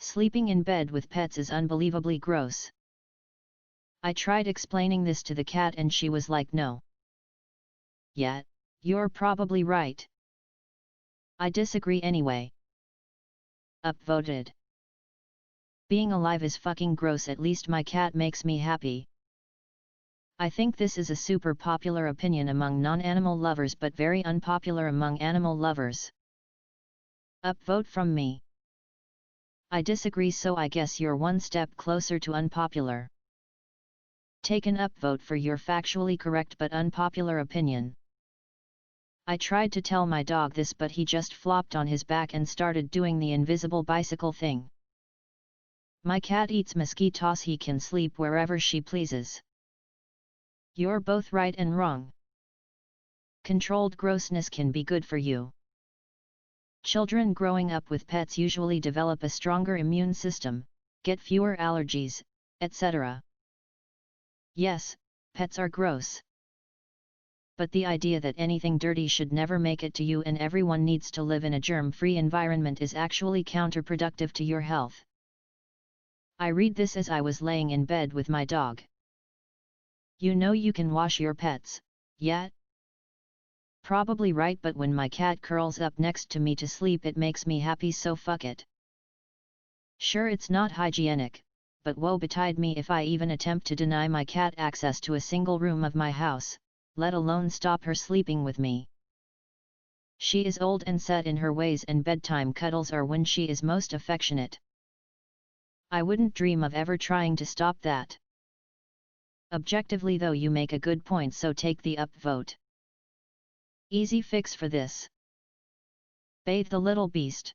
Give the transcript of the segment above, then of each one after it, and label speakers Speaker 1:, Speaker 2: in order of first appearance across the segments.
Speaker 1: Sleeping in bed with pets is unbelievably gross. I tried explaining this to the cat and she was like, no. Yeah, you're probably right. I disagree anyway. Upvoted. Being alive is fucking gross, at least my cat makes me happy. I think this is a super popular opinion among non-animal lovers but very unpopular among animal lovers. Upvote from me. I disagree, so I guess you're one step closer to unpopular. Take an upvote for your factually correct but unpopular opinion. I tried to tell my dog this but he just flopped on his back and started doing the invisible bicycle thing. My cat eats mosquitoes, he can sleep wherever she pleases. You're both right and wrong. Controlled grossness can be good for you. Children growing up with pets usually develop a stronger immune system, get fewer allergies, etc. Yes, pets are gross. But the idea that anything dirty should never make it to you and everyone needs to live in a germ-free environment is actually counterproductive to your health. I read this as I was laying in bed with my dog. You know you can wash your pets, yeah? Probably right, but when my cat curls up next to me to sleep it makes me happy, so fuck it. Sure, it's not hygienic, but woe betide me if I even attempt to deny my cat access to a single room of my house, let alone stop her sleeping with me. She is old and set in her ways and bedtime cuddles are when she is most affectionate. I wouldn't dream of ever trying to stop that. Objectively though, you make a good point, so take the upvote. Easy fix for this. Bathe the little beast.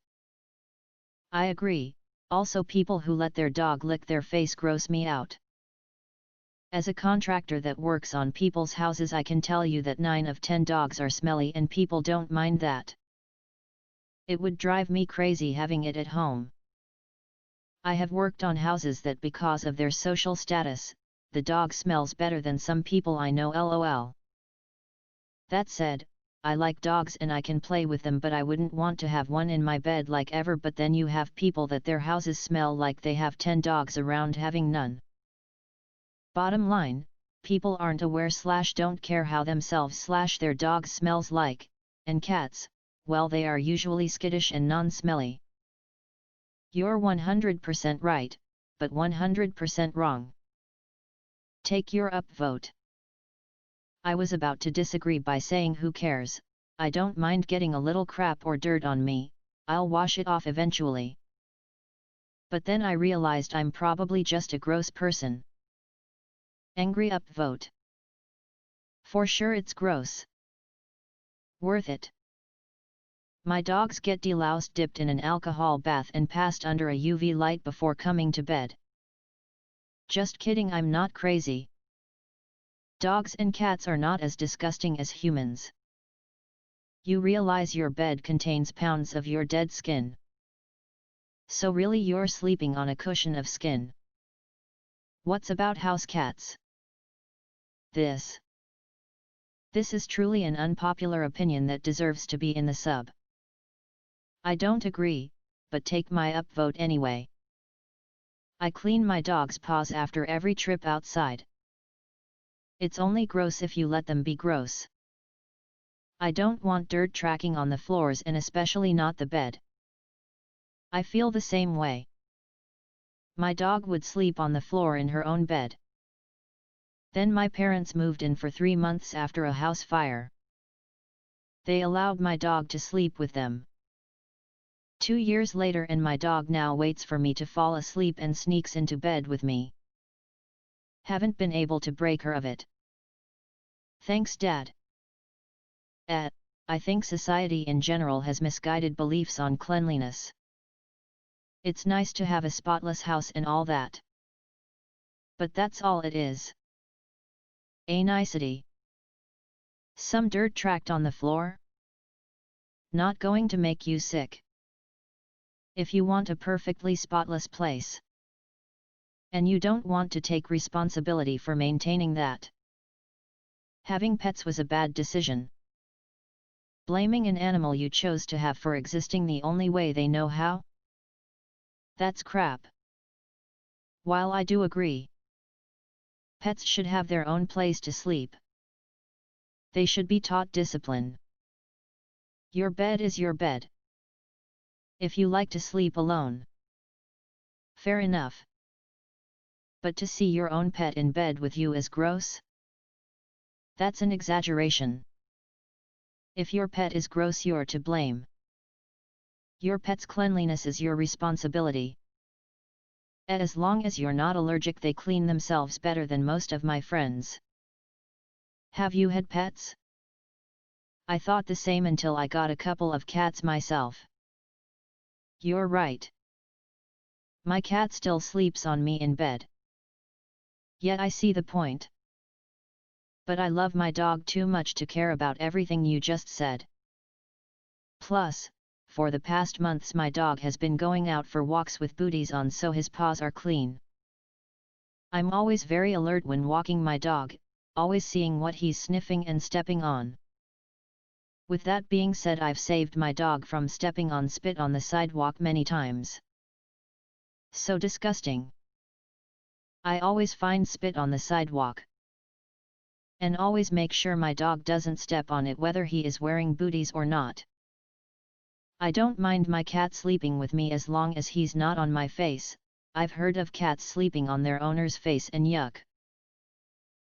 Speaker 1: I agree, also people who let their dog lick their face gross me out. As a contractor that works on people's houses, I can tell you that 9 of 10 dogs are smelly and people don't mind that. It would drive me crazy having it at home. I have worked on houses that because of their social status, the dog smells better than some people I know, lol. That said, I like dogs and I can play with them, but I wouldn't want to have one in my bed like ever. But then you have people that their houses smell like they have 10 dogs around having none. Bottom line, people aren't aware / don't care how themselves / their dog smells like, and cats, well, they are usually skittish and non-smelly. You're 100% right, but 100% wrong. Take your upvote. I was about to disagree by saying who cares, I don't mind getting a little crap or dirt on me, I'll wash it off eventually. But then I realized I'm probably just a gross person. Angry upvote. For sure it's gross. Worth it. My dogs get deloused, dipped in an alcohol bath and passed under a UV light before coming to bed. Just kidding, I'm not crazy. Dogs and cats are not as disgusting as humans. You realize your bed contains pounds of your dead skin. So really you're sleeping on a cushion of skin. What's about house cats? This is truly an unpopular opinion that deserves to be in the sub. I don't agree, but take my upvote anyway. I clean my dog's paws after every trip outside. It's only gross if you let them be gross. I don't want dirt tracking on the floors and especially not the bed. I feel the same way. My dog would sleep on the floor in her own bed. Then my parents moved in for 3 months after a house fire. They allowed my dog to sleep with them. 2 years later and my dog now waits for me to fall asleep and sneaks into bed with me. Haven't been able to break her of it. Thanks, Dad. I think society in general has misguided beliefs on cleanliness. It's nice to have a spotless house and all that. But that's all it is. A nicety. Some dirt tracked on the floor? Not going to make you sick. If you want a perfectly spotless place, and you don't want to take responsibility for maintaining that, having pets was a bad decision. Blaming an animal you chose to have for existing the only way they know how? That's crap. While I do agree, pets should have their own place to sleep. They should be taught discipline. Your bed is your bed. If you like to sleep alone, fair enough. But to see your own pet in bed with you is gross? That's an exaggeration. If your pet is gross, you're to blame. Your pet's cleanliness is your responsibility. As long as you're not allergic, they clean themselves better than most of my friends. Have you had pets? I thought the same until I got a couple of cats myself. You're right. My cat still sleeps on me in bed. Yet I see the point. But I love my dog too much to care about everything you just said. Plus, for the past months my dog has been going out for walks with booties on so his paws are clean. I'm always very alert when walking my dog, always seeing what he's sniffing and stepping on. With that being said, I've saved my dog from stepping on spit on the sidewalk many times. So disgusting. I always find spit on the sidewalk. And always make sure my dog doesn't step on it whether he is wearing booties or not. I don't mind my cat sleeping with me as long as he's not on my face. I've heard of cats sleeping on their owner's face and yuck.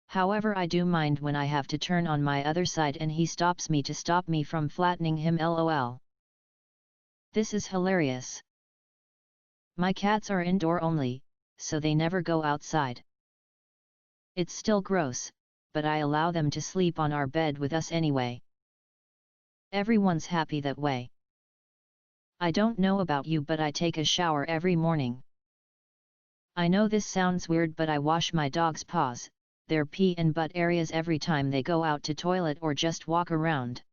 Speaker 1: However, I do mind when I have to turn on my other side and he stops me to stop me from flattening him, lol. This is hilarious. My cats are indoor only, so they never go outside. It's still gross, but I allow them to sleep on our bed with us anyway. Everyone's happy that way. I don't know about you, but I take a shower every morning. I know this sounds weird, but I wash my dog's paws, their pee and butt areas every time they go out to toilet or just walk around.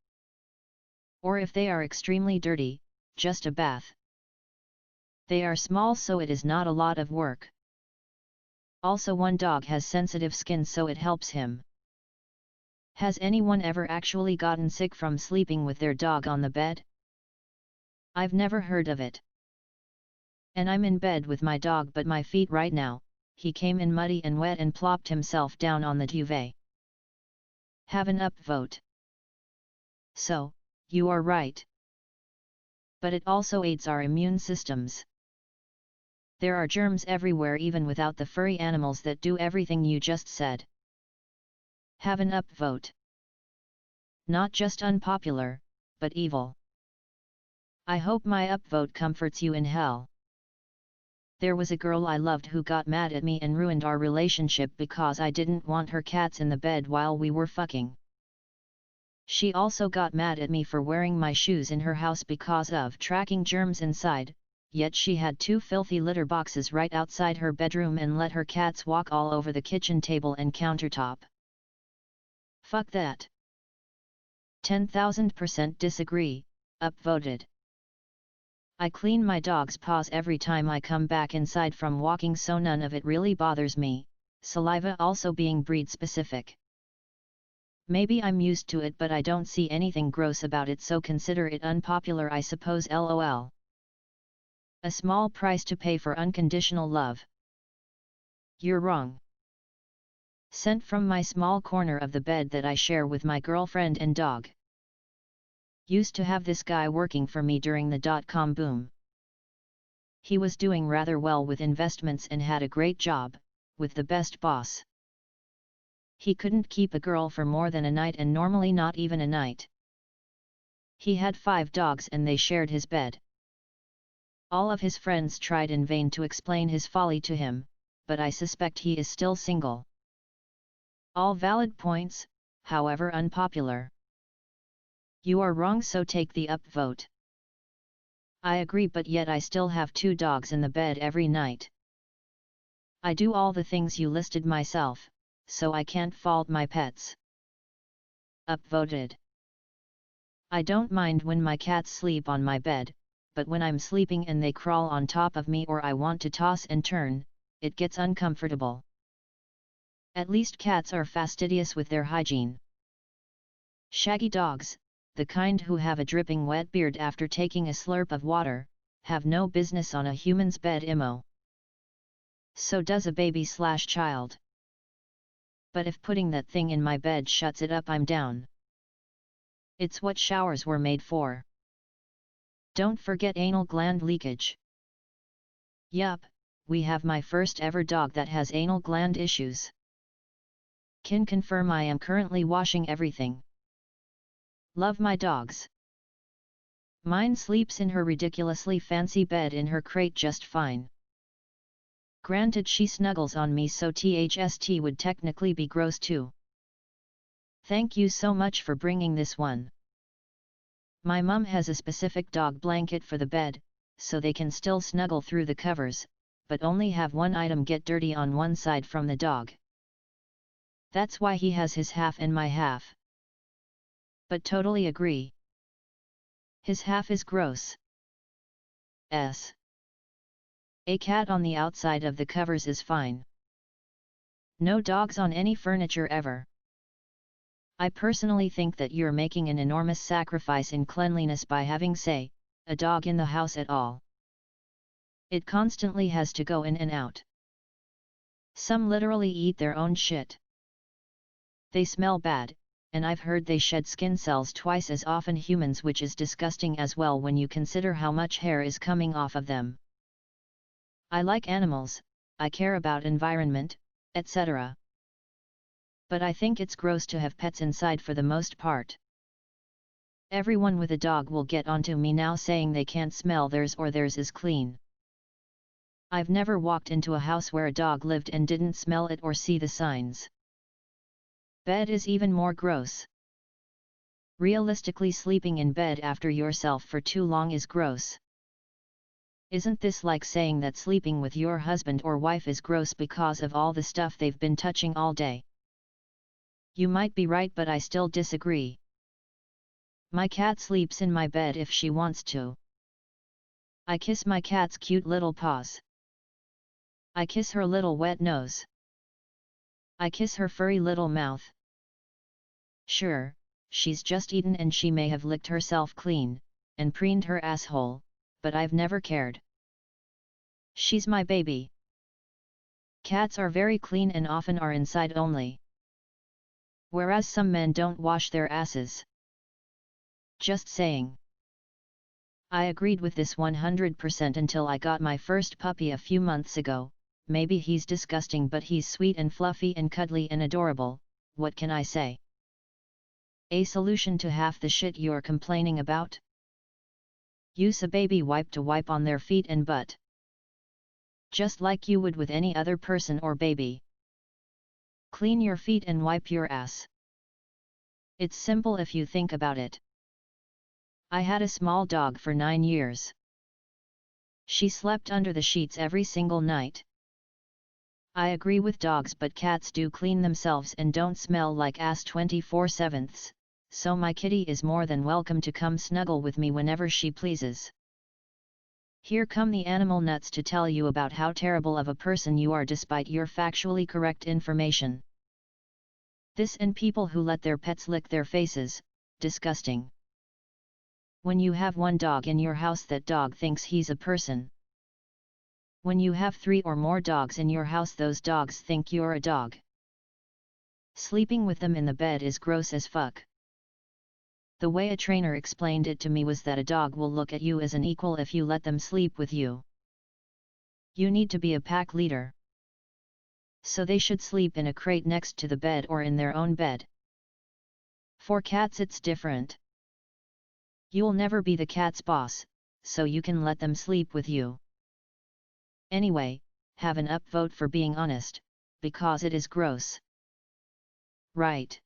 Speaker 1: Or if they are extremely dirty, just a bath. They are small, so it is not a lot of work. Also, one dog has sensitive skin, so it helps him. Has anyone ever actually gotten sick from sleeping with their dog on the bed? I've never heard of it. And I'm in bed with my dog, but my feet right now, he came in muddy and wet and plopped himself down on the duvet. Have an upvote. So, you are right. But it also aids our immune systems. There are germs everywhere even without the furry animals that do everything you just said. Have an upvote. Not just unpopular, but evil. I hope my upvote comforts you in hell. There was a girl I loved who got mad at me and ruined our relationship because I didn't want her cats in the bed while we were fucking. She also got mad at me for wearing my shoes in her house because of tracking germs inside, yet she had 2 filthy litter boxes right outside her bedroom and let her cats walk all over the kitchen table and countertop. Fuck that. 10,000% disagree, upvoted. I clean my dog's paws every time I come back inside from walking, so none of it really bothers me, saliva also being breed specific. Maybe I'm used to it, but I don't see anything gross about it, so consider it unpopular, I suppose, lol. A small price to pay for unconditional love. You're wrong. Sent from my small corner of the bed that I share with my girlfriend and dog. Used to have this guy working for me during the dot-com boom. He was doing rather well with investments and had a great job, with the best boss. He couldn't keep a girl for more than a night, and normally not even a night. He had 5 dogs and they shared his bed. All of his friends tried in vain to explain his folly to him, but I suspect he is still single. All valid points, however unpopular. You are wrong, so take the upvote. I agree, but yet I still have 2 dogs in the bed every night. I do all the things you listed myself, so I can't fault my pets. Upvoted. I don't mind when my cats sleep on my bed, but when I'm sleeping and they crawl on top of me or I want to toss and turn, it gets uncomfortable. At least cats are fastidious with their hygiene. Shaggy dogs, the kind who have a dripping wet beard after taking a slurp of water, have no business on a human's bed immo. So does a baby/child. But if putting that thing in my bed shuts it up, I'm down. It's what showers were made for. Don't forget anal gland leakage. Yup, we have my first ever dog that has anal gland issues. Can confirm I am currently washing everything. Love my dogs. Mine sleeps in her ridiculously fancy bed in her crate just fine. Granted, she snuggles on me, so THST would technically be gross too. Thank you so much for bringing this one. My mum has a specific dog blanket for the bed, so they can still snuggle through the covers, but only have one item get dirty on one side from the dog. That's why he has his half and my half. But totally agree. His half is gross. A cat on the outside of the covers is fine. No dogs on any furniture ever. I personally think that you're making an enormous sacrifice in cleanliness by having, say, a dog in the house at all. It constantly has to go in and out. Some literally eat their own shit. They smell bad, and I've heard they shed skin cells twice as often humans, which is disgusting as well when you consider how much hair is coming off of them. I like animals, I care about environment, etc. But I think it's gross to have pets inside for the most part. Everyone with a dog will get onto me now saying they can't smell theirs or theirs is clean. I've never walked into a house where a dog lived and didn't smell it or see the signs. Bed is even more gross. Realistically, sleeping in bed after yourself for too long is gross. Isn't this like saying that sleeping with your husband or wife is gross because of all the stuff they've been touching all day? You might be right, but I still disagree. My cat sleeps in my bed if she wants to. I kiss my cat's cute little paws. I kiss her little wet nose. I kiss her furry little mouth. Sure, she's just eaten and she may have licked herself clean, and preened her asshole, but I've never cared. She's my baby. Cats are very clean and often are inside only. Whereas some men don't wash their asses. Just saying. I agreed with this 100% until I got my first puppy a few months ago. Maybe he's disgusting, but he's sweet and fluffy and cuddly and adorable, what can I say? A solution to half the shit you're complaining about? Use a baby wipe to wipe on their feet and butt. Just like you would with any other person or baby. Clean your feet and wipe your ass. It's simple if you think about it. I had a small dog for 9 years. She slept under the sheets every single night. I agree with dogs, but cats do clean themselves and don't smell like ass 24/7, so my kitty is more than welcome to come snuggle with me whenever she pleases. Here come the animal nuts to tell you about how terrible of a person you are despite your factually correct information. This and people who let their pets lick their faces, disgusting. When you have one dog in your house, that dog thinks he's a person. When you have 3 or more dogs in your house, those dogs think you're a dog. Sleeping with them in the bed is gross as fuck. The way a trainer explained it to me was that a dog will look at you as an equal if you let them sleep with you. You need to be a pack leader. So they should sleep in a crate next to the bed or in their own bed. For cats it's different. You'll never be the cat's boss, so you can let them sleep with you. Anyway, have an upvote for being honest, because it is gross. Right.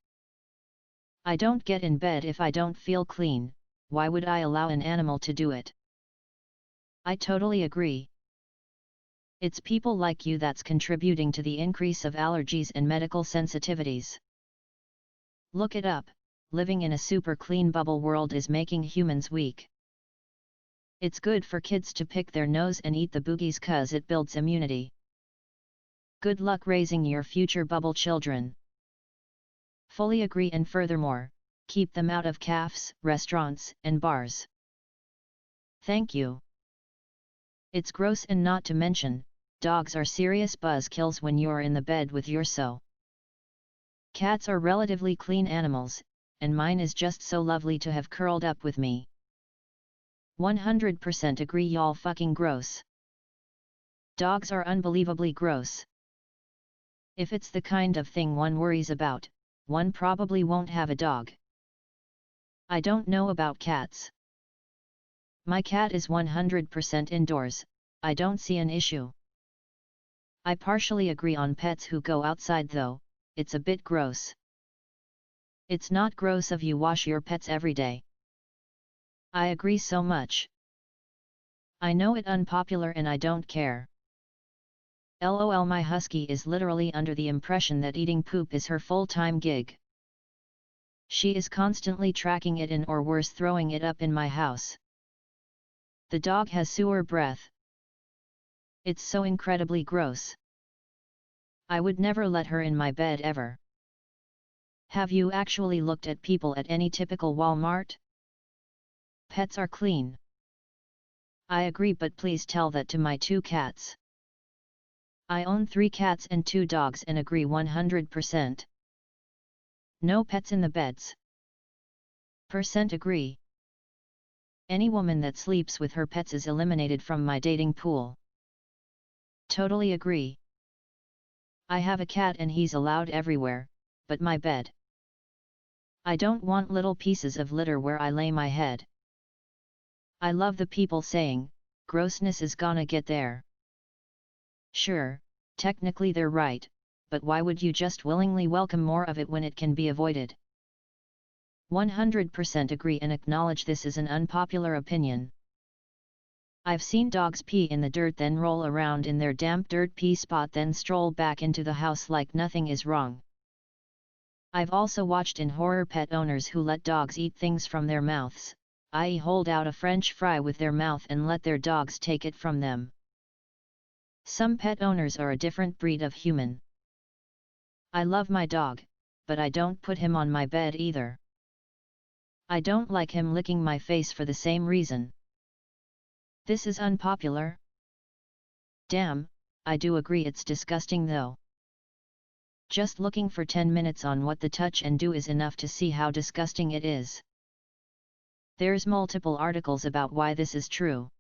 Speaker 1: I don't get in bed if I don't feel clean, why would I allow an animal to do it? I totally agree. It's people like you that's contributing to the increase of allergies and medical sensitivities. Look it up, living in a super clean bubble world is making humans weak. It's good for kids to pick their nose and eat the boogies cause it builds immunity. Good luck raising your future bubble children. Fully agree, and furthermore, keep them out of cafes, restaurants, and bars. Thank you. It's gross, and not to mention, dogs are serious buzzkills when you're in the bed with your so. Cats are relatively clean animals, and mine is just so lovely to have curled up with me. 100% agree, y'all fucking gross. Dogs are unbelievably gross. If it's the kind of thing one worries about, one probably won't have a dog. I don't know about cats. My cat is 100% indoors, I don't see an issue. I partially agree on pets who go outside though, it's a bit gross. It's not gross if you wash your pets every day. I agree so much. I know it unpopular and I don't care. LOL, my husky is literally under the impression that eating poop is her full-time gig. She is constantly tracking it in, or worse, throwing it up in my house. The dog has sewer breath. It's so incredibly gross. I would never let her in my bed ever. Have you actually looked at people at any typical Walmart? Pets are clean. I agree, but please tell that to my 2 cats. I own 3 cats and 2 dogs and agree 100%. No pets in the beds. Percent agree. Any woman that sleeps with her pets is eliminated from my dating pool. Totally agree. I have a cat and he's allowed everywhere, but my bed. I don't want little pieces of litter where I lay my head. I love the people saying, grossness is gonna get there. Sure, technically they're right, but why would you just willingly welcome more of it when it can be avoided? 100% agree and acknowledge this is an unpopular opinion. I've seen dogs pee in the dirt, then roll around in their damp dirt pee spot, then stroll back into the house like nothing is wrong. I've also watched in horror pet owners who let dogs eat things from their mouths, i.e. hold out a French fry with their mouth and let their dogs take it from them. Some pet owners are a different breed of human. I love my dog, but I don't put him on my bed either. I don't like him licking my face for the same reason. This is unpopular. Damn, I do agree it's disgusting though. Just looking for 10 minutes on what the touch and do is enough to see how disgusting it is. There's multiple articles about why this is true.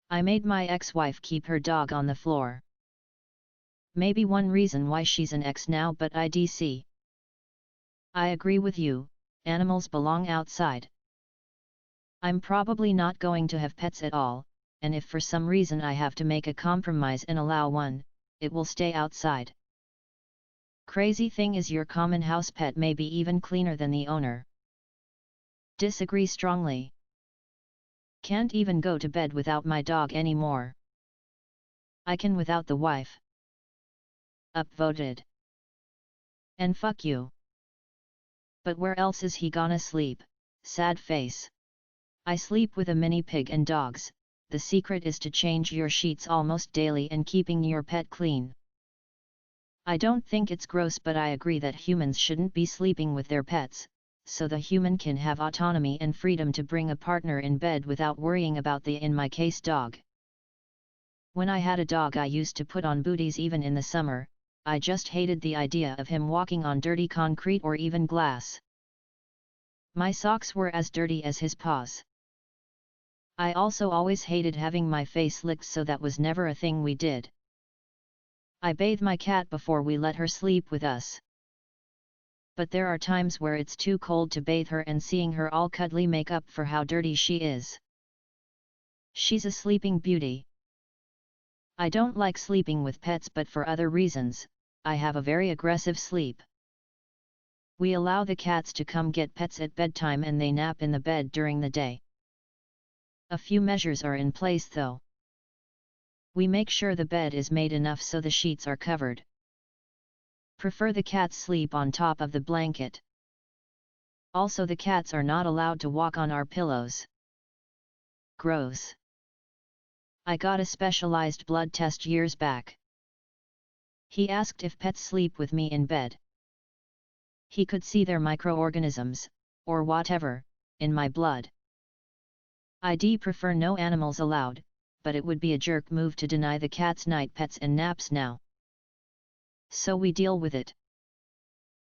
Speaker 1: I made my ex-wife keep her dog on the floor. Maybe one reason why she's an ex now, but IDC. I agree with you, animals belong outside. I'm probably not going to have pets at all, and if for some reason I have to make a compromise and allow one, it will stay outside. Crazy thing is, your common house pet may be even cleaner than the owner. Disagree strongly. Can't even go to bed without my dog anymore. I can without the wife. Upvoted. And fuck you. But where else is he gonna sleep? Sad face. I sleep with a mini pig and dogs. The secret is to change your sheets almost daily and keeping your pet clean. I don't think it's gross, but I agree that humans shouldn't be sleeping with their pets, so the human can have autonomy and freedom to bring a partner in bed without worrying about the, in my case, dog. When I had a dog, I used to put on booties even in the summer. I just hated the idea of him walking on dirty concrete or even glass. My socks were as dirty as his paws. I also always hated having my face licked, so that was never a thing we did. I bathe my cat before we let her sleep with us. But there are times where it's too cold to bathe her, and seeing her all cuddly make up for how dirty she is. She's a sleeping beauty. I don't like sleeping with pets, but for other reasons. I have a very aggressive sleep. We allow the cats to come get pets at bedtime and they nap in the bed during the day. A few measures are in place though. We make sure the bed is made enough so the sheets are covered. Prefer the cats sleep on top of the blanket. Also, the cats are not allowed to walk on our pillows. Gross. I got a specialized blood test years back. He asked if pets sleep with me in bed. He could see their microorganisms, or whatever, in my blood. I'd prefer no animals allowed, but it would be a jerk move to deny the cat's night pets and naps now. So we deal with it.